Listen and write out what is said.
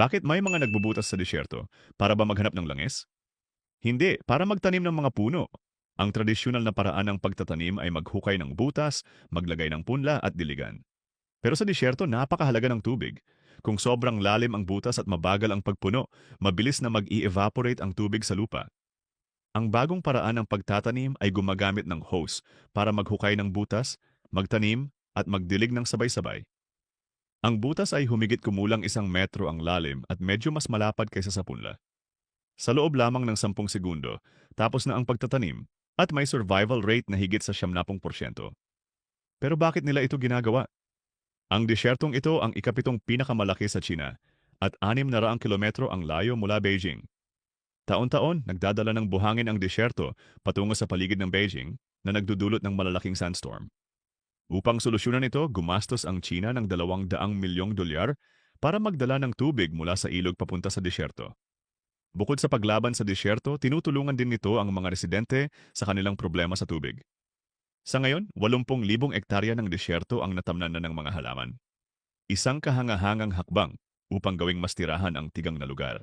Bakit may mga nagbubutas sa disyerto? Para ba maghanap ng langis? Hindi, para magtanim ng mga puno. Ang tradisyonal na paraan ng pagtatanim ay maghukay ng butas, maglagay ng punla at diligan. Pero sa disyerto, napakahalaga ng tubig. Kung sobrang lalim ang butas at mabagal ang pagpuno, mabilis na mag-i-evaporate ang tubig sa lupa. Ang bagong paraan ng pagtatanim ay gumagamit ng hose para maghukay ng butas, magtanim, at magdilig ng sabay-sabay. Ang butas ay humigit kumulang 1 metro ang lalim at medyo mas malapad kaysa sa punla. Sa loob lamang ng 10 segundo, tapos na ang pagtatanim at may survival rate na higit sa 70%. Pero bakit nila ito ginagawa? Ang disyertong ito ang ikapitong pinakamalaki sa China at 600 kilometro ang layo mula Beijing. Taon-taon, nagdadala ng buhangin ang disyerto patungo sa paligid ng Beijing na nagdudulot ng malalaking sandstorm. Upang solusyonan ito, gumastos ang China ng $200 milyong para magdala ng tubig mula sa ilog papunta sa disyerto. Bukod sa paglaban sa disyerto, tinutulungan din nito ang mga residente sa kanilang problema sa tubig. Sa ngayon, 80,000 ektarya ng disyerto ang natamnan na ng mga halaman. Isang kahangahangang hakbang upang gawing mas tirahan ang tigang na lugar.